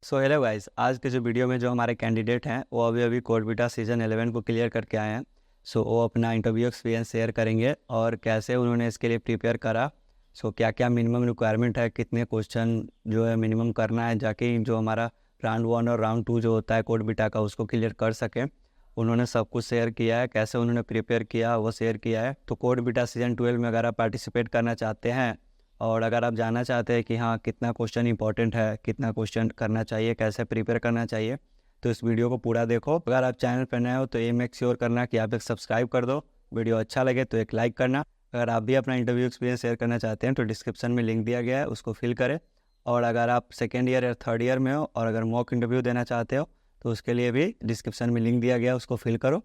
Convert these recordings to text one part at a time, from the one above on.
So hello guys, आज के जो वीडियो में जो हमारे कैंडिडेट हैं वो अभी अभी कोडविटा सीजन 11 को क्लियर करके आए हैं। सो वो अपना इंटरव्यू एक्सपीरियंस शेयर करेंगे और कैसे उन्होंने इसके लिए प्रिपेयर करा। सो क्या क्या मिनिमम रिक्वायरमेंट है, कितने क्वेश्चन जो है मिनिमम करना है जाके जो हमारा राउंड 1 और राउंड 2 जो होता है कोडविटा का उसको क्लियर कर सके। उन्होंने सब कुछ शेयर किया है, कैसे उन्होंने प्रिपेयर किया वो शेयर किया है। तो कोडविटा सीजन 12 में अगर आप पार्टिसिपेट करना चाहते हैं और अगर आप जानना चाहते हैं कि हाँ कितना क्वेश्चन इंपॉर्टेंट है, कितना क्वेश्चन करना चाहिए, कैसे प्रिपेयर करना चाहिए, तो इस वीडियो को पूरा देखो। अगर आप चैनल पर नए हो तो ये मेक श्योर करना कि आप एक सब्सक्राइब कर दो। वीडियो अच्छा लगे तो एक लाइक करना। अगर आप भी अपना इंटरव्यू एक्सपीरियंस शेयर करना चाहते हैं तो डिस्क्रिप्शन में लिंक दिया गया है, उसको फिल करें। और अगर आप सेकेंड ईयर या थर्ड ईयर में हो और अगर मॉक इंटरव्यू देना चाहते हो तो उसके लिए भी डिस्क्रिप्शन में लिंक दिया गया है, उसको फिल करो।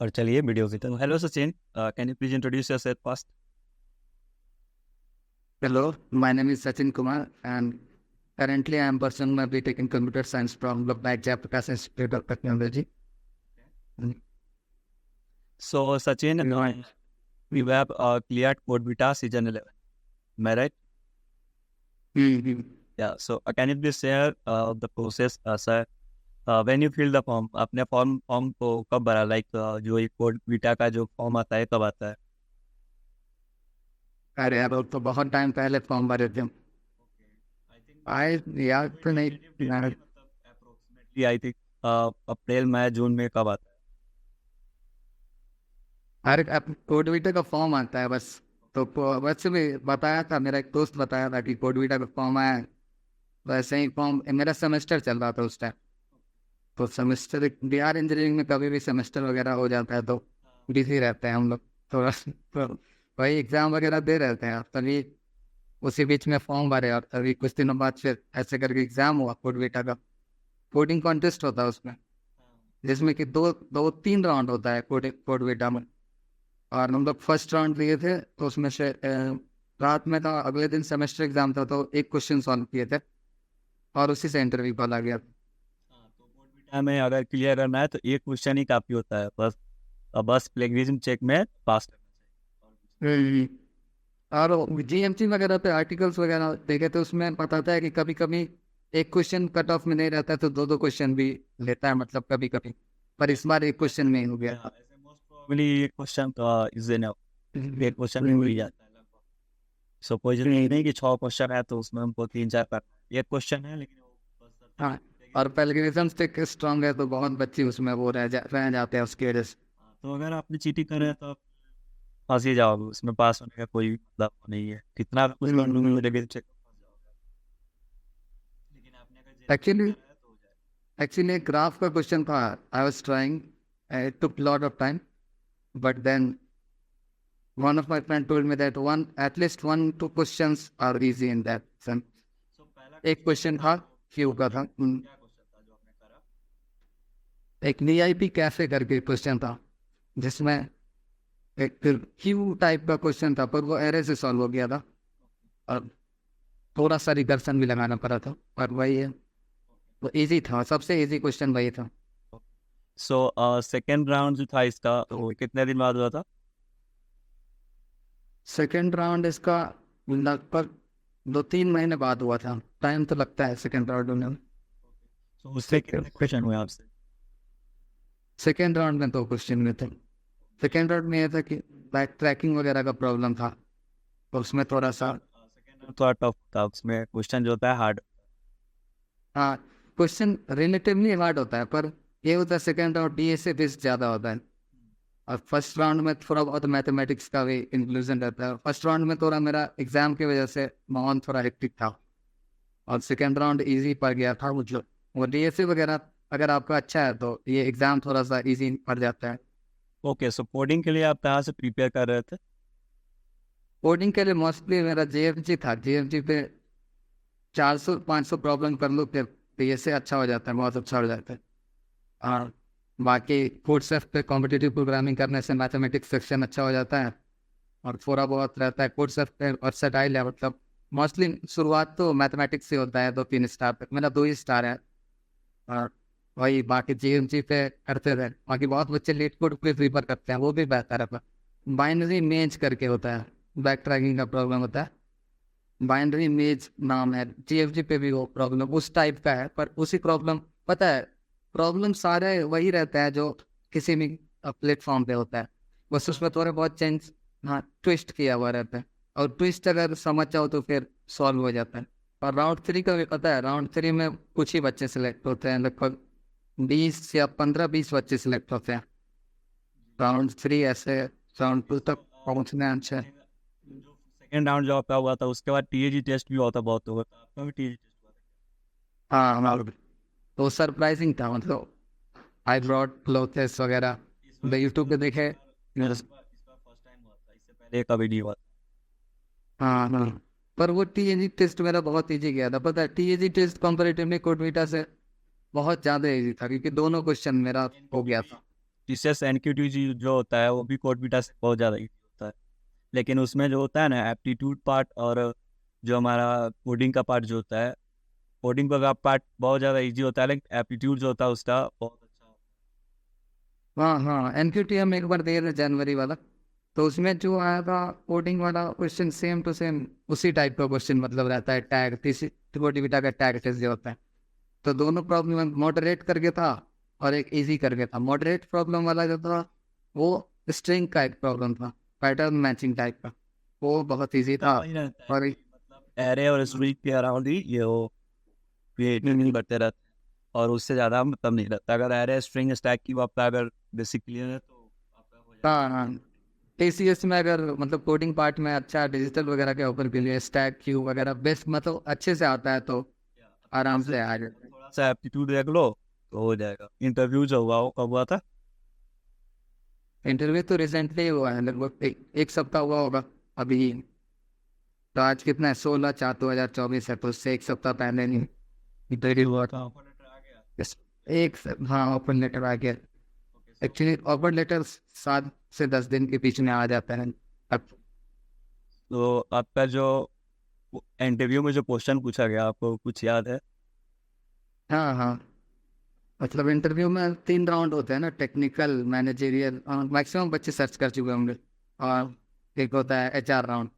और चलिए वीडियो की तरफ। Hello Sachin, can you please introduce yourself first? Hello, my name is Sachin Kumar, and currently I am pursuing my BTech in Computer Science from Loknayak Jayaprakash Institute of Technology. So Sachin, we have cleared CodeVita season 11. Am I right? Mm-hmm. Yeah. So can you please share the process, sir? When you fill the form, अपने form को कब भरा? Like जो ये CodeVita का जो form आता है कब आता है? अरे यार वो तो बहुत टाइम पहले फॉर्म भरे थे। आई याद तो नहीं। अप्रोक्सीमेटली आई थिंक अप्रैल मई जून में कब आता है? अरे अब कोडवीटा का फॉर्म आता है बस। तो वैसे भी बताया था, मेरा एक दोस्त बताया था कि कोडवीटा का फॉर्म आया है। वैसे ही फॉर्म, मेरा सेमेस्टर चल रहा था उस टाइम। तो सेमेस्टर बिहार इंजीनियरिंग में कभी भी सेमेस्टर वगैरह हो जाता है तो बिजी रहते हैं हम लोग थोड़ा। तो वही एग्जाम वगैरह दे रहते हैं, तभी उसी बीच में फॉर्म भरे और तभी कुछ दिनों बाद फिर ऐसे करके एग्जाम हुआ। कोडवीटा का कोडिंग कॉन्टेस्ट होता है उसमें, जिसमें कि दो दो तीन राउंड होता है कोडवीटा में। और हम लोग फर्स्ट राउंड दिए थे तो उसमें से रात में था, अगले दिन सेमेस्टर एग्जाम था तो एक क्वेश्चन सॉल्व किए थे और उसी से इंटरव्यू कॉल आ गया। तो CodeVita में अगर क्लियर करना है तो एक क्वेश्चन ही काफ़ी होता है, बस प्लेगरिज्म चेक में पास करना चाहिए। और जीएमसी वगैरह पे आर्टिकल्स वगैरह देखे तो उसमें बताता है कि कभी कभी एक क्वेश्चन कट ऑफ में नहीं रहता है तो दो दो क्वेश्चन भी लेता है, मतलब कभी कभी। पर इस बार एक क्वेश्चन में ही हो गया। ऐसे मोस्ट प्रोबेबली ये क्वेश्चन इज एनफ, एक क्वेश्चन में मिल जाता है लगभग। सो कोई जरूरी नहीं कि 6 क्वेश्चन है तो उसमें हमको 3-4 करना है। एक क्वेश्चन है लेकिन वो बस हाँ, और प्लेगरिज्म स्टिक स्ट्रांग है तो बहुत बच्चे उसमें वो रह जाते हैं उसकी वजह से। तो अगर आपने चीटिंग करे है तो आप फंस ही जाओगे, उसमें पास होने का कोई मतलब नहीं है, कितना कुछ कर लूंगे मेरे चेक फंस जाओगे। लेकिन आपने अगर जेन्युइन एक्चुअली करा है तो हो जाएगा। एक्चुअली एक ग्राफ का क्वेश्चन था। I was trying, it took lot of time, but then one of my friend told me that at least 1-2 questions are easy in that sense. सो पहला एक क्वेश्चन था क्यू का था। क्या क्वेश्चन था जो आपने करा? एक वीआईपी कैफे करके क्वेश्चन था, जिसमें एक क्यू टाइप का क्वेश्चन था पर वो एरे से सॉल्व हो गया था और थोड़ा सा रिकर्सन भी लगाना पड़ा था, पर वही है, वो इजी था, सबसे इजी क्वेश्चन वही था। सो सेकेंड राउंड जो था इसका वो कितने दिन बाद हुआ था? सेकेंड राउंड इसका लगभग 2-3 महीने बाद हुआ था। टाइम तो लगता है सेकेंड राउंड में। सो उससे कितने क्वेश्चन हुए आपसे? सेकेंड राउंड में 2 क्वेश्चन में थे। सेकेंड राउंड में यह था कि बैक ट्रैकिंग वगैरह का प्रॉब्लम था, तो उसमें थोड़ा सा सेकेंड राउंड थोड़ा टफ था, उसमें क्वेश्चन जो होता है हार्ड। हाँ, क्वेश्चन रिलेटिवली हार्ड होता है, पर ये होता है सेकेंड राउंड डी से बेस ज़्यादा होता है। और फर्स्ट राउंड में थोड़ा बहुत मैथमेटिक्स का भी इंक्लूजन रहता है। फर्स्ट राउंड में थोड़ा मेरा एग्जाम की वजह से माहौल थोड़ा हेक्टिक था और सेकेंड राउंड इजी पड़ गया था मुझे। वो डी वगैरह अगर आपका अच्छा है तो ये एग्ज़ाम थोड़ा सा इजी पड़ जाता है। ओके, सो कोडिंग के लिए आप कहाँ से प्रिपेयर कर रहे थे? कोडिंग के लिए मोस्टली मेरा जेएफजी था। जेएफजी पे 400-500 प्रॉब्लम कर लो फिर पीएसए अच्छा हो जाता है, बहुत अच्छा हो जाता है। और बाकी कोडसेफ पे कॉम्पिटिटिव प्रोग्रामिंग करने से मैथमेटिक्स सेक्शन अच्छा हो जाता है और थोड़ा बहुत रहता है कोडसेफ पे और सेटाइल है। मतलब मोस्टली शुरुआत तो मैथमेटिक्स से होता है, 2-3 स्टार पे, मेरा 2 ही स्टार है। और वही बाकी जीएमजी पे करते रहे। बाकी बहुत बच्चे लीड कोड पे प्रीफर करते हैं, वो भी बेहतर है। बाइनरी मेज करके होता है, बैक ट्रैकिंग का प्रॉब्लम होता है, बाइनरी इमेज नाम है, TFG पे भी वो प्रॉब्लम उस टाइप का है, पर उसी प्रॉब्लम पता है, प्रॉब्लम सारे वही रहता है जो किसी भी प्लेटफॉर्म पे होता है, बस उसमें थोड़े बहुत चेंज, हाँ, ट्विस्ट किया हुआ रहता है, और ट्विस्ट अगर समझ जाओ तो फिर सॉल्व हो जाता है। और राउंड 3 का भी पता है, राउंड 3 में कुछ ही बच्चे सिलेक्ट होते हैं, लगभग 20 या 15-20 बच्चे सिलेक्ट होते हैं। राउंड 3 ऐसे राउंड 2 तक पहुंचने अच्छे। जो सेकेंड राउंड जो आपका हुआ था उसके बाद टीएजी टेस्ट भी होता बहुत हुआ था, आपका भी टीएजी टेस्ट हुआ था? हाँ हमारा भी। तो सरप्राइजिंग था, मतलब आई ब्रॉट क्लोथेस वगैरह मैं यूट्यूब पे देखे। इस बार फर्स्ट टाइम हुआ था, इससे पहले कभी नहीं हुआ था। हाँ हाँ, पर वो TAG टेस्ट मेरा बहुत इजी गया था, पता है, TAG टेस्ट कंपैरेटिवली कोडविटा से बहुत ज़्यादा इजी था, क्योंकि दोनों क्वेश्चन मेरा हो गया था। टीसीएस एनक्यूटीजी जो होता है वो भी कोड बीटा से बहुत ज़्यादा इजी होता है, लेकिन उसमें जो होता है ना एप्टीट्यूड पार्ट और जो हमारा कोडिंग का पार्ट जो होता है, कोडिंग का पार्ट बहुत ज़्यादा इजी होता है, लेकिन एप्टीट्यूड जो होता है उसका बहुत अच्छा होता हाँ हाँ, NQT हम एक बार दे रहे जनवरी वाला, तो उसमें जो आया था कोडिंग वाला क्वेश्चन सेम टू सेम उसी टाइप का क्वेश्चन, मतलब रहता है टैग, कोडिविटा का टैग टेस्ट जो होता है। तो दोनों प्रॉब्लम मॉडरेट करके था और एक इजी करके था। मॉडरेट प्रॉब्लम वाला जो था वो स्ट्रिंग का एक प्रॉब्लम था, पैटर्न मैचिंग टाइप का, वो बहुत इजी था। वही रहता है और कि मतलब एरे और स्ट्रिंग के अराउंड ही ये वो क्रिएट नहीं करते रहते हैं, और उससे ज़्यादा मतलब नहीं रहता। अगर एरे स्ट्रिंग स्टैक की आपका अगर बेसिक क्लियर है तो आपका हो जाएगा। हाँ हाँ, TCS में अगर मतलब कोडिंग पार्ट में अच्छा डिजिटल वगैरह के ऊपर के लिए स्टैक क्यू वगैरह बेस्ट मतलब अच्छे से आता है तो आराम से आ जाता है। थोड़ा सा एप्टीट्यूड देख लो तो हो जाएगा। इंटरव्यू जो हुआ वो कब हुआ था? इंटरव्यू तो रिसेंटली हुआ है, लगभग एक सप्ताह हुआ होगा अभी। तो आज कितना है, 16/4/2024 है, तो उससे एक सप्ताह पहले नहीं इंटरव्यू हुआ था। ऑफर लेटर आ गया? हाँ, ओपन लेटर आ गया। Okay, so actually open letter 7 से 10 दिन के बीच में आ जाता है अब। तो आपका जो इंटरव्यू में जो क्वेश्चन पूछा गया आपको कुछ याद है? हाँ हाँ, मतलब इंटरव्यू में 3 राउंड होते हैं ना, टेक्निकल, मैनेजेरियल, मैक्सिमम बच्चे सर्च कर चुके होंगे, और एक होता है HR राउंड।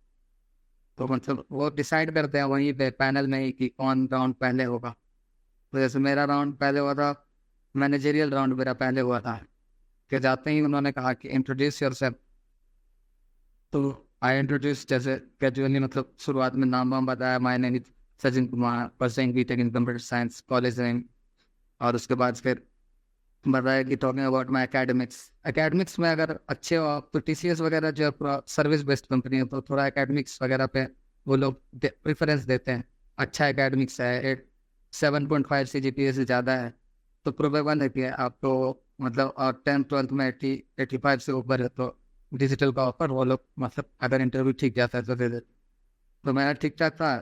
तो मतलब वो डिसाइड करते हैं वहीं पे पैनल में ही कि कौन राउंड पहले होगा। तो जैसे मेरा राउंड पहले हुआ था, मैनेजेरियल राउंड मेरा पहले हुआ था, कि जाते ही उन्होंने कहा कि इंट्रोड्यूस योरसेल्फ। तो आई इंट्रोड्यूस जैसे कैजुअली, मतलब शुरुआत में नाम वाम बताया, my name is Sachin Kumar, pursuing BTech in computer science, college name, और उसके बाद फिर बताया कि talking about my academics. Academics में अगर अच्छे हो आप तो TCS वगैरह जो है सर्विस बेस्ड कंपनी है, तो थोड़ा एकेडमिक्स वगैरह पे वो लोग प्रेफरेंस देते हैं। अच्छा एकेडमिक्स है, 7.5 CGPA से ज़्यादा है, तो प्रोबेबल है कि आपको मतलब, और 10th 12th में 85 से ऊपर है तो डिजिटल का ऑफर वो लोग, मतलब अगर इंटरव्यू ठीक जाता है तो दे देते। तो मेरा ठीक ठाक था,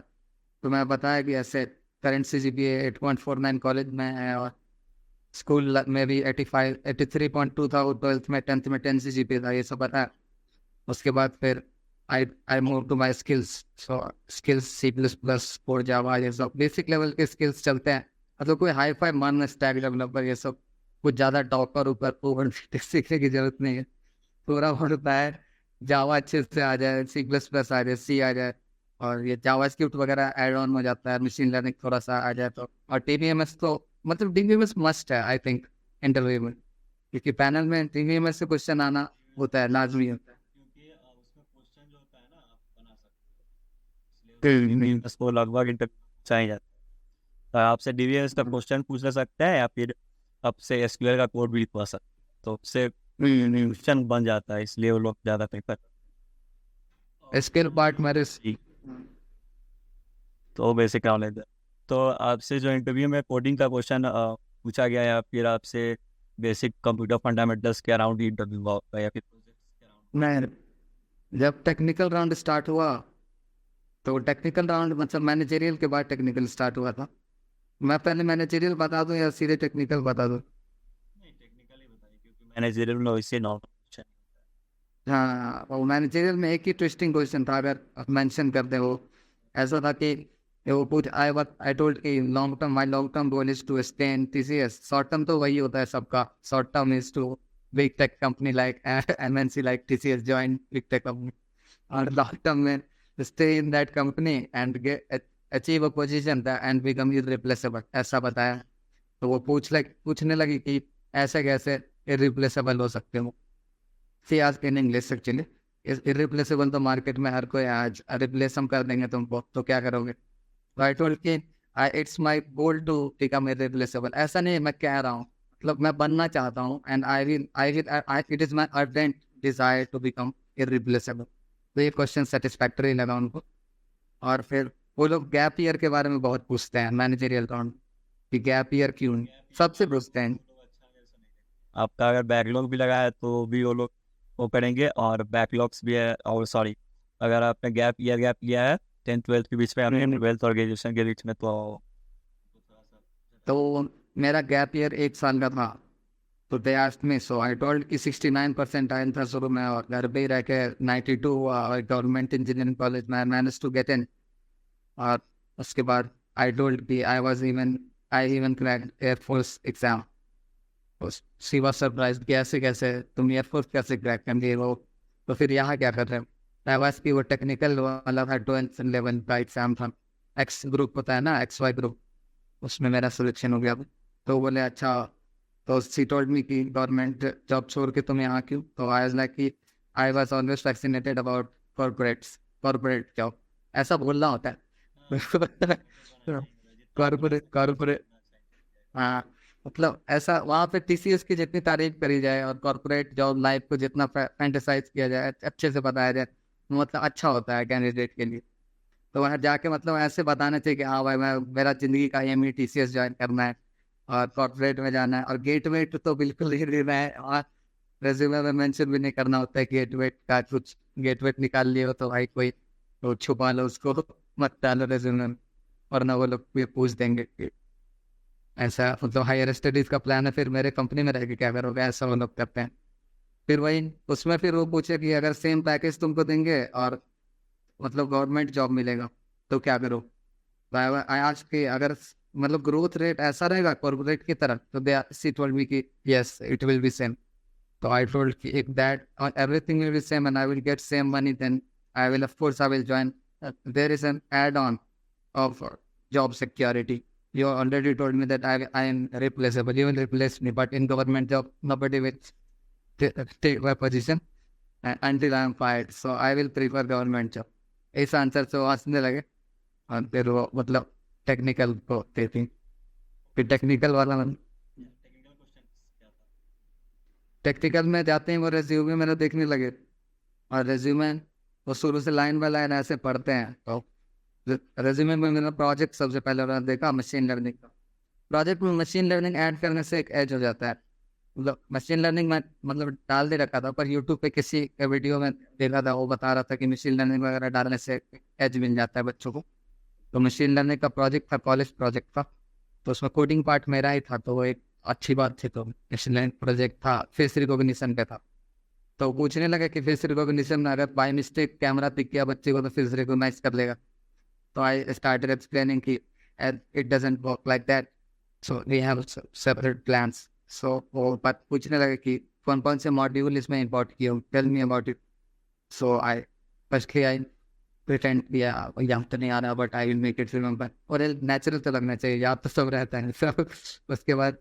तो मैं बताया कि ऐसे करंट CGPA 8.49 कॉलेज में है, और स्कूल में भी 83.2 था, और 12th में 10th में 10 CGPA था, ये सब बताया। उसके बाद फिर I I move to my skills. So skills C++, core, Java, ये सब बेसिक लेवल के स्किल्स चलते हैं, मतलब कोई हाई फाई मान स्टैक डेवलपर ये सब कुछ ज़्यादा टॉपर ऊपर ओवर सीखने की जरूरत नहीं है। पूरा होता है जावा अच्छे से आ जाए, C++ आ जाए, C आ जाए, और ये जावा स्क्रिप्ट वगैरह ऐड ऑन हो जाता है, मशीन लर्निंग थोड़ा सा आ जाए तो। और DBMS तो मतलब DBMS मस्ट है आई थिंक इंटरव्यू में, क्योंकि पैनल में DBMS से क्वेश्चन आना होता है, लाजमी होता है। क्योंकि उसमें क्वेश्चन जो होता है ना आप बना सकते हो, इसलिए उसको लगभग इंटरव्यू पूछा ही जाता है। तो आपसे डीबीएमएस का क्वेश्चन पूछ सकता है या फिर आपसे एसक्यूएल का कोड भी पूछ सकता है, तो उससे क्वेश्चन बन जाता है, इसलिए वो लोग ज़्यादा प्रेफर करते स्किल पार्ट मेरे हैं। तो बेसिक नॉलेज है। तो आपसे जो इंटरव्यू में कोडिंग का क्वेश्चन पूछा गया या फिर आपसे बेसिक कंप्यूटर फंडामेंटल्स के अराउंड ही इंटरव्यू हुआ होगा या फिर प्रोजेक्ट्स के अराउंड? मैं जब टेक्निकल राउंड स्टार्ट हुआ, तो टेक्निकल राउंड मतलब मैनेजेरियल के बाद टेक्निकल स्टार्ट हुआ था। मैं पहले मैनेजेरियल बता दूं या सीधे टेक्निकल बता दूं? नहीं, टेक्निकली बताइए क्योंकि मैनेजरियल में वैसे नॉर्मल क्वेश्चन हाँ, वो मैनेजेरियल में एक ही ट्विस्टिंग क्वेश्चन था, अगर आप मेंशन करते हो। ऐसा था कि वो पूछ आई टोल्ड कि long term, my long term goal is to stay in TCS। Short term तो वही होता है सबका, short term is to big tech company like MNC like TCS, join big tech company. और लॉन्ग टर्म में stay in that company and achieve a position that and become irreplaceable, ऐसा बताया। तो वो पूछने लगी कि ऐसे कैसे irreplaceable हो सकते हो। She asked in English actually, irreplaceable तो मार्केट में हर कोई आज रिप्लेस हम कर देंगे तुमको, तो क्या करोगे? तो I told कि it's my goal to become irreplaceable। ऐसा नहीं मैं कह रहा हूँ, मतलब मैं बनना चाहता हूँ and it is my ardent desire to become irreplaceable। तो ये क्वेश्चन सेटिस्फैक्टरी लगा उनको। और फिर वो लोग गैप ईयर के बारे में बहुत पूछते हैं मैनेजरियल राउंड, कि गैप ईयर क्यों, सबसे पूछते हैं। आपका अगर बैकलॉग भी लगा है तो भी वो लोग वो करेंगे, और बैकलॉग्स भी है, और सॉरी अगर आपने गैप लिया है 10th-12th के बीच में, आपने 12th और ग्रेजुएशन के बीच में, तो मेरा गैप ईयर 1 साल का था। तो they asked me, so I told कि 69% आया था शुरू में, और घर पे ही रह के 92 हुआ, और गवर्नमेंट इंजीनियरिंग कॉलेज में I manage to get in. और उसके बाद आई टोल्ड कि I even cracked air force exam. She was surprised, कैसे कैसे तुम एयरफोर्स कैसे क्रैक कर लिए हो, तो फिर यहाँ क्या कर रहे हो? आई वाज कि वो टेक्निकल वाला था, 12th लेवल का एग्जाम था, एक्स ग्रुप होता है ना, XY ग्रुप, उसमें मेरा सिलेक्शन हो गया। तो बोले अच्छा, तो शी टोल्ड मी कि गवर्नमेंट जॉब छोड़ के तुम यहाँ क्यों? तो आई वाज लाइक कि I was always fascinated about corporate job, ऐसा बोलना होता है। कॉर्पोरेट हाँ, मतलब ऐसा वहाँ पे TCS की जितनी तारीफ करी जाए और कॉर्पोरेट जॉब लाइफ को जितना फैंटेसाइज किया जाए, अच्छे से बताया जाए, मतलब अच्छा होता है कैंडिडेट के लिए। तो वहाँ जाके मतलब ऐसे बताना चाहिए कि हाँ भाई, मेरा जिंदगी का एम ही TCS ज्वाइन करना है और कॉर्पोरेट में जाना है, और गेट वेट तो बिल्कुल नहीं देना है। और रेज्यूमे में मेंशन भी नहीं करना होता है गेट वेट का, कुछ गेट वेट निकाल लिए हो तो भाई कोई तो छुपा लो उसको, मत डालो रेज्यूमे में, वरना वो लोग ये पूछ देंगे कि ऐसा, मतलब हायर स्टडीज का प्लान है, फिर मेरे कंपनी में रह के क्या करोगे, ऐसा वो लोग करते हैं। फिर वही उसमें फिर वो पूछे कि अगर सेम पैकेज तुमको देंगे और मतलब गवर्नमेंट जॉब मिलेगा तो क्या करो? आई आस्क्ड कि अगर मतलब ग्रोथ रेट ऐसा रहेगा कॉर्पोरेट की तरह, तो दे शी टोल्ड मी कि yes it will be same. तो आई टोल्ड कि if that everything will be same and I will get same money, then I will of course I will join. There is an add on of job security. You already told me that I am replaceable. You will replace me, but in government job, nobody will take my position until I am fired. So I will prefer government job. इस answer से वो हंसने लगे, और फिर वो मतलब technical को देती, फिर टेक्निकल वाला टेक्निकल में जाते हैं, वो रेज्यूमे मेरा देखने लगे, और रेज्यूमे वो शुरू से लाइन बाय लाइन ऐसे पढ़ते हैं। तो रेज्यूमे में मेरा प्रोजेक्ट सबसे पहले उन्होंने देखा मशीन लर्निंग का। प्रोजेक्ट में मशीन लर्निंग ऐड करने से एक एज हो जाता है, मतलब मशीन लर्निंग में मतलब डाल दे रखा था, पर यूट्यूब पे किसी वीडियो में देखा था, वो बता रहा था कि मशीन लर्निंग वगैरह डालने से एज मिल जाता है बच्चों को। तो मशीन लर्निंग का प्रोजेक्ट था, कॉलेज प्रोजेक्ट था, तो उसमें कोडिंग पार्ट मेरा ही था, तो वो एक अच्छी बात थी। तो मशीन लर्निंग प्रोजेक्ट था, फेस रिकॉग्निशन पे था। तो पूछने लगा कि फेस रिकॉग्निशन में अगर बाई मिस्टेक कैमरा पिक किया बच्चे को तो फेस रिकॉग्नाइज कर लेगा। So I started explaining कि it doesn't work like that. So we have separate plans. So वो बात पूछने लगे कि कौन कौन से मॉड्यूल इसमें इम्पोर्ट किए, tell me about it. So I firstly I pretend किया याद तो नहीं आ रहा, but I will make it remember. और नेचुरल तो लगना चाहिए, याद तो सब रहता है। So उसके बाद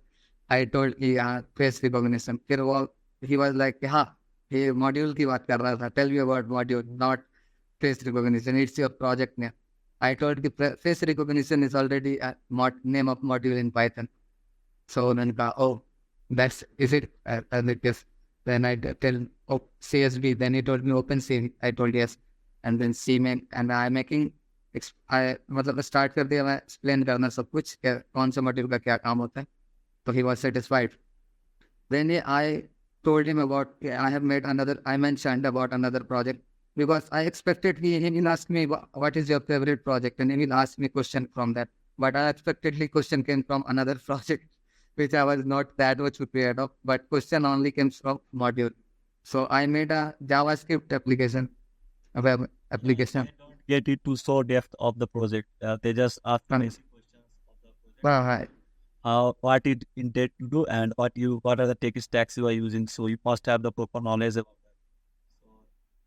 I told कि हाँ फेस रिकॉग्निशन। फिर वो he was like हाँ ये मॉड्यूल की बात कर रहा था, tell me about module, not face recognition. It's your project name. I told the face recognition is already a name of module in Python. So then, oh, is it? And it is. Then I tell, oh, CSV. Then he told me OpenCV. I told yes. And then CMake, and I'm making. I मतलब start कर दिया मैं explain करना सब कुछ, कौन सा module का क्या काम होता है। तो he was satisfied. Then I told him about I mentioned about another project. Because I expected he will ask me what is your favorite project, and he will ask me question from that. But unexpectedly question came from another project, which I was not that much prepared of. But question only comes from module. So I made a JavaScript application, a web application. get it to so depth of the project. They just ask basic questions of the project. Right. What it intended to do, and what are the tech stacks you are using. So you must have the proper knowledge about that. So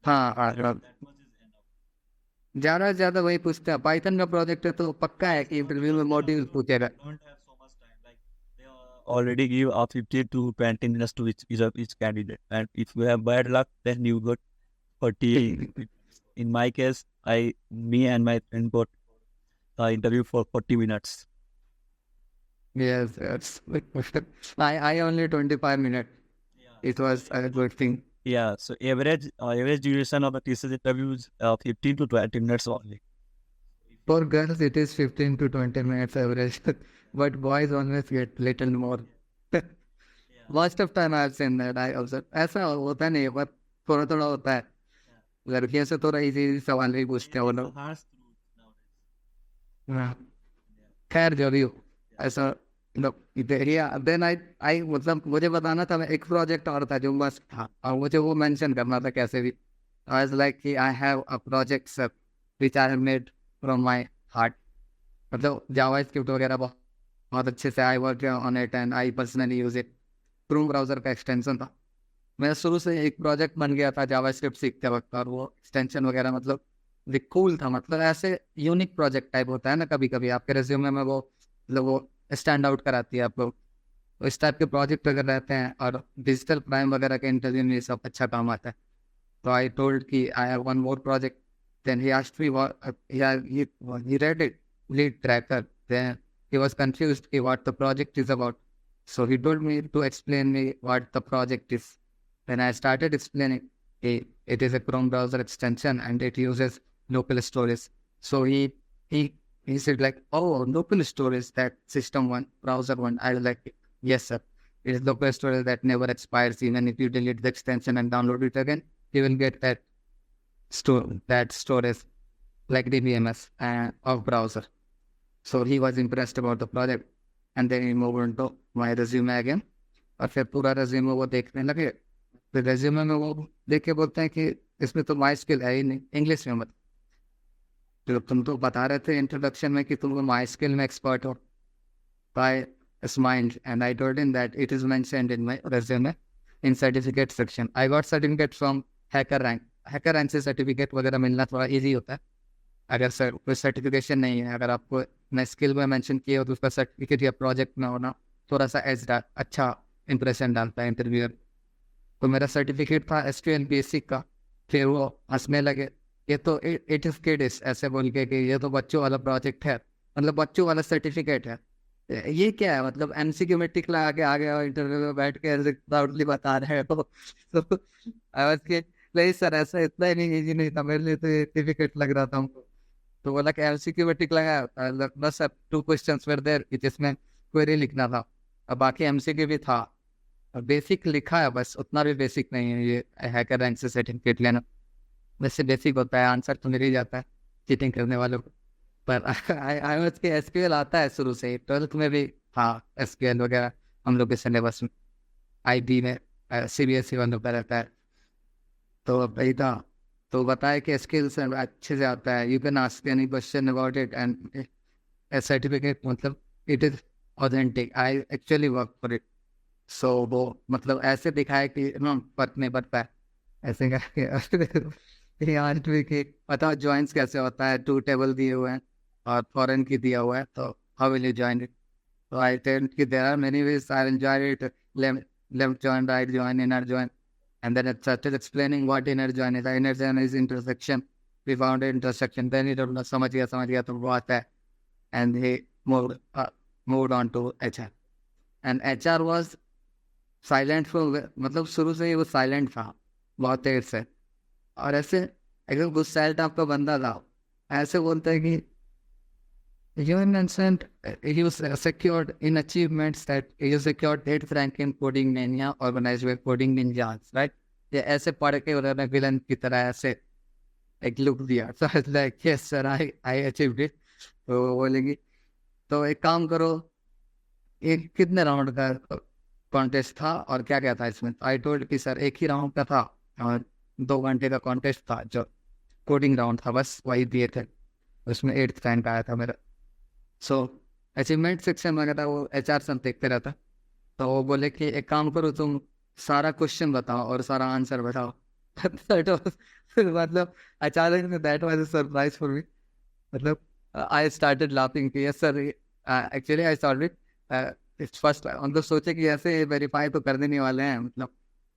हाँ that much is enough. ज़्यादा से ज़्यादा वही पूछते हैं। Python का project है तो पक्का है कि इंटरव्यू में मॉड्यूल पूछेगा। don't have so much time. Like they already give 15 to 20 minutes to each candidate, and if you have bad luck, then you got 40. In my case, me and my friend got the interview for 40 minutes. Yes, yes. I only 25 minutes. It was a good thing. Yeah, so average duration of the thesis interview is 15 to 20 minutes only. For girls, it is 15 to 20 minutes average, but boys always get little more. Most of time I've seen that. I observe. ऐसा होता नहीं है, पर थोड़ा थोड़ा होता है। लड़कियों से थोड़ा इजी सवाल भी पूछते हैं वो लोग। हाँ, खैर जो भी हो, ऐसा देन आई मतलब मुझे बताना था, एक प्रोजेक्ट और था जो बस था और मुझे वो मेंशन करना था कैसे भी। आई वाज लाइक कि I have a project sir which I have made from my heart. मतलब जावास्क्रिप्ट वगैरह बहुत अच्छे से I work on it and I personally use it. Chrome browser का एक्सटेंशन था। मेरा शुरू से एक प्रोजेक्ट बन गया था जावास्क्रिप्ट सीखते वक्त, और वो एक्सटेंशन वगैरह मतलब कूल था। मतलब ऐसे यूनिक प्रोजेक्ट टाइप होता है ना, कभी कभी आपके रिज्यूमे में वो मतलब वो स्टैंड आउट कराती है आपको। तो इस टाइप के प्रोजेक्ट अगर रहते हैं और डिजिटल क्राइम वगैरह के इंटरव्यू में ये सब अच्छा काम आता है। तो आई टोल्ड कि I have one more project. Then he asked me he read it lead tracker. Then he was confused कि what the project is about. So he told me to explain me what the project is. Then I started explaining it is a Chrome browser extension and it uses local storage. So he said like, oh, local storage, that system one, browser one. I was like, yes sir, it is local storage that never expires. Even if you delete the extension and download it again, you will get that storage like DBMS of browser. So he was impressed about the project, and then he moved on to my resume again. और फिर पूरा resume वो देखने लगे। फिर resume में वो देख के बोलते हैं कि इसमें तो माई स्किल है ही नहीं, इंग्लिश में मत। तो तुम तो बता रहे थे इंट्रोडक्शन में कि तुम माई स्किल में एक्सपर्ट हो। I smiled and I told him that it is mentioned in my resume in certificate section. I got certificate from HackerRank. HackerRank से सर्टिफिकेट वगैरह मिलना थोड़ा ईजी होता है। अगर सर कोई सर्टिफिकेशन नहीं है, अगर आपको मैं स्किल में मेंशन किया हो तो उसका सर्टिफिकेट या प्रोजेक्ट में होना थोड़ा सा अच्छा इंप्रेशन डालता है इंटरव्यूअर। तो मेरा सर्टिफिकेट था SQL बेसिक का। फिर वो हंसने लगे, ये तो इट इज किड्स, ऐसे बोल के कि ये तो बच्चों वाला प्रोजेक्ट है, मतलब बच्चों वाला सर्टिफिकेट है। ये क्या है, मतलब MCQ में टिक लगा के आ गया और इंटरव्यू में बैठ के ऐसे प्राउडली बता रहे हैं। तो आई वाज के नहीं सर, ऐसा इतना ही नहीं ईजी नहीं था मेरे लिए, तो ये डिफिकल्ट लग रहा था हमको। तो बोला कि MCQ में टिक लगा, बस अब 2 क्वेश्चंस वर देयर जिसमें क्वेरी लिखना था, अब बाकी MCQ भी था। बेसिक लिखा है, बस उतना भी बेसिक नहीं है ये हैकर रैंक से सर्टिफिकेट लेना। वैसे बेसिक होता है, आंसर तो मिल ही जाता है चीटिंग करने वालों को। पर आई वाज के SQL आता है शुरू से ही, 12th में भी था SQL वगैरह हम लोग के सिलेबस में। IB में CBSE वालों का रहता है। तो वही था। तो बताया कि स्किल्स अच्छे से आता है, you can ask any question about it and certificate मतलब it is authentic, I actually work for it. So वो मतलब ऐसे दिखाया कि फर्क नहीं पड़ता है, ऐसे करके आज भी कि बताओ ज्वाइंस कैसे होता है, 2 टेबल दिए हुए हैं और फॉरेन की दिया हुआ है, तो how will you join it. तो आई टेल कि there are many ways, I will join it, left join, right join, inner join. And then it started explaining what inner join is. Inner join is intersection. We found an intersection. Then he told us, समझ गया तो वो आता है। And he moved on to HR. And HR was silent for, मतलब शुरू से ही वो silent था बहुत देर से। और ऐसे एकदम गुस्सैल टाइप का बंदा था। ऐसे बोलते हैं कि you mentioned he was secured in achievements that he secured 8th rank in coding mania organized by coding ninjas, right? ये ऐसे पढ़ के उन्होंने विलन की तरह ऐसे एक लुक दिया। So I was like, yes sir, I achieved it. तो वो बोलेगी तो एक काम करो, एक कितने राउंड का कॉन्टेस्ट था और क्या क्या था इसमें। आई टोल्ड कि सर एक ही राउंड का था और 2 घंटे का कॉन्टेस्ट था, जो कोडिंग राउंड था, बस वही दिए थे। उसमें 8th रैंक आया था मेरा। सो अचीवमेंट सेक्शन वगैरह वो HR सब देखते रहता। तो वो बोले कि एक काम करो, तुम सारा क्वेश्चन बताओ और सारा आंसर बताओ। That was मतलब अचानक से that was a surprise for me. मतलब I started laughing कि yes sir, actually I solved it. It's first हम तो सोचे कि ऐसे वेरीफाई तो कर देने वाले हैं, मतलब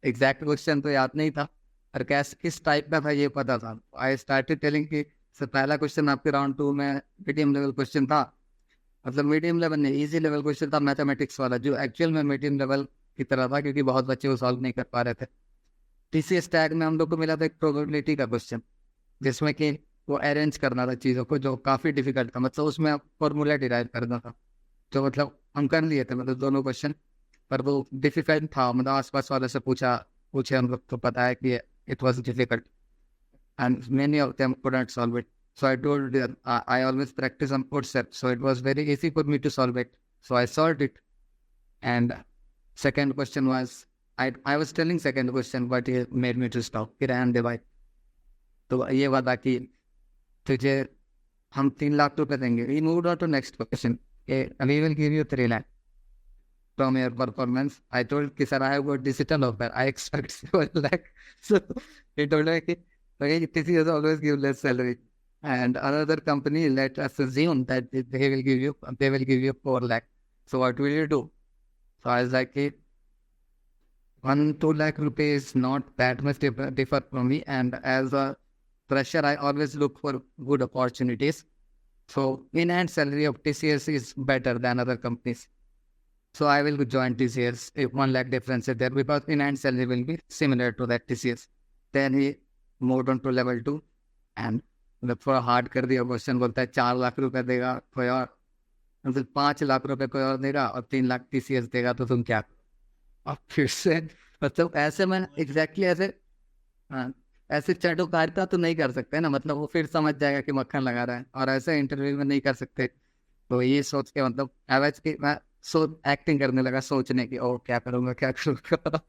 एग्जैक्ट क्वेश्चन तो याद नहीं था और कैसे किस टाइप का था ये पता था. आई स्टार्टेड टेलिंग कि सर पहला क्वेश्चन आपके राउंड 2 में मीडियम लेवल क्वेश्चन था, मतलब मीडियम लेवल नहीं इजी लेवल क्वेश्चन था मैथमेटिक्स वाला, जो एक्चुअल में मीडियम लेवल की तरह था क्योंकि बहुत बच्चे वो सॉल्व नहीं कर पा रहे थे. टीसीएस टैग में हम लोग को मिला था एक प्रोबेबिलिटी का क्वेश्चन, जिसमें कि वो अरेंज करना था चीज़ों को, जो काफ़ी डिफिकल्ट था, मतलब उसमें फॉर्मूला डिराइव करना था. तो मतलब हम कर लिए थे मतलब दोनों क्वेश्चन, पर वो डिफिकल्ट था, मतलब आसपास वाले से पूछे हम लोग तो पता है कि it was difficult and many of them couldn't solve it. So I told them, I always practice on concept, so it was very easy for me to solve it. So I solved it. And second question was, I was telling second question, but he made me to stop. फिर and divide. तो ये बात कि तुझे हम 3 लाख रुपए देंगे. We moved on to next question. We will give you 3 lakh from your performance. I told कि sir I have got digital offer. I expect 1 lakh. So he told me कि okay, TCS always give less salary, and another company let us assume that they will give you 4 lakh. So what will you do? So I was like, hey, 1-2 lakh rupees not that much differ from me, and as a fresher, I always look for good opportunities. So in-hand salary of TCS is better than other companies. So I will join TCS if 1 lakh difference is there, because in-hand salary will be similar to that TCS. Then he moved on to level 2 and मतलब थोड़ा hard कर दिया question. बोलता है 4 लाख रुपए देगा कोई और, मतलब 5 लाख रुपए कोई और देगा और 3 लाख TCS देगा, तो तुम क्या. और फिर से मतलब ऐसे मैं एग्जैक्टली ऐसे, हाँ, ऐसे चटोकारिता तो नहीं कर सकते ना, मतलब वो फिर समझ जाएगा कि मक्खन लगा रहा है, और ऐसे इंटरव्यू में नहीं कर सकते. तो ये सोच के मतलब एवरेज की मैं एक्टिंग करने लगा, सोचने की ओ क्या करूँगा क्या करूँगा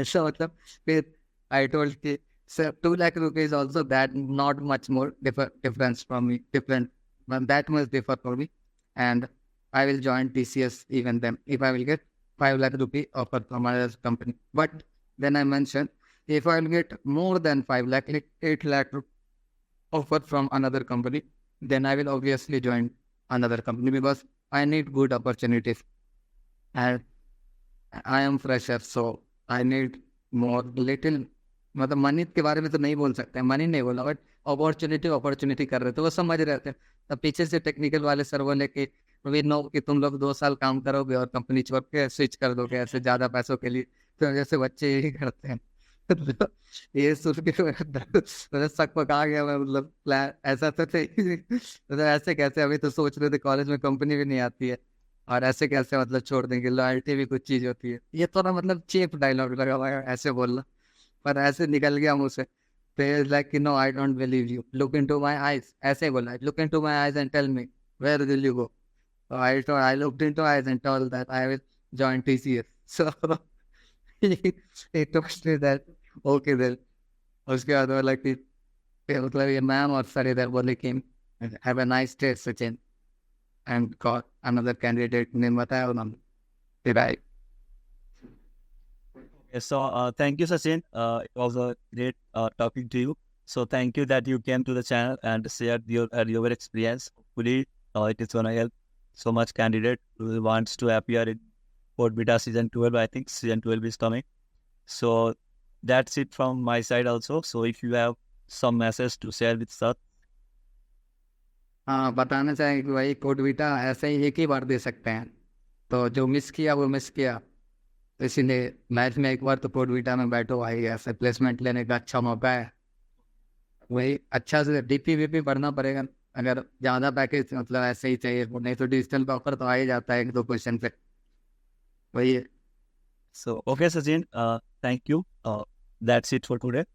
ऐसा मतलब. फिर आई टोल्ड कि sir 2 lakh rupees also that not much more difference from me, different, but that much differ for me, and I will join TCS even then if I will get 5 lakh rupee offer from another company. But then I mentioned if I will get more than 5 lakh, like 8 lakh offer from another company, then I will obviously join another company because I need good opportunities. And I am fresher, so I need more little, मतलब money के बारे में तो नहीं बोल सकते, money नहीं बोला, बट अपॉर्चुनिटी कर रहे थे, वो समझ रहे थे. तब पीछे से टेक्निकल वाले सर बोले कि वी नो कि तुम लोग 2 साल काम करोगे और कंपनी छोड़ के स्विच कर दोगे ऐसे ज़्यादा पैसों के लिए, तो जैसे बच्चे यही करते हैं. तो ये सुन के मतलब सक पका गया मैं, मतलब प्लान ऐसा तो थे मतलब ऐसे कैसे, अभी तो सोच रहे थे कॉलेज में कंपनी भी नहीं आती है और ऐसे कैसे मतलब छोड़ देंगे, लॉयल्टी भी कुछ चीज़ होती है. ये तो ना मतलब चीप डायलॉग लगा हुआ है ऐसे बोलना, पर ऐसे निकल गया मुझसे. फिर like no I don't believe you, look into my eyes, ऐसे बोला, look into my eyes and tell me where will you go. I looked into eyes and told that I will join TCS. So it was that okay then. उसके बाद वो like मतलब ये ma'am और sir इधर बोले कि have a nice day Sachin, and got another candidate ने बताया उन्होंने. फिर आई. Yes, so thank you, Sachin. It was a great talking to you. So thank you that you came to the channel and shared your experience. Hopefully, it is gonna help so much candidate who wants to appear in Code Beta season 12. I think season 12 is coming. So that's it from my side also. So if you have some message to share with Sat. हाँ, बताना चाहेंगे कि भाई code beta ऐसे ही एक ही बार दे सकते हैं, तो जो मिस किया वो मिस किया. तो इसीलिए मैथ में एक बार तो कोड बीटा में बैठो भाई, ऐसे प्लेसमेंट लेने का अच्छा मौका है. वही अच्छा से DP पढ़ना पड़ेगा अगर ज़्यादा पैकेज मतलब ऐसे ही चाहिए, नहीं तो डिजिटल का ऑफर तो आ ही जाता है 1-2 क्वेश्चन पे. वही है. So okay, Sachin. Thank you. That's it for today.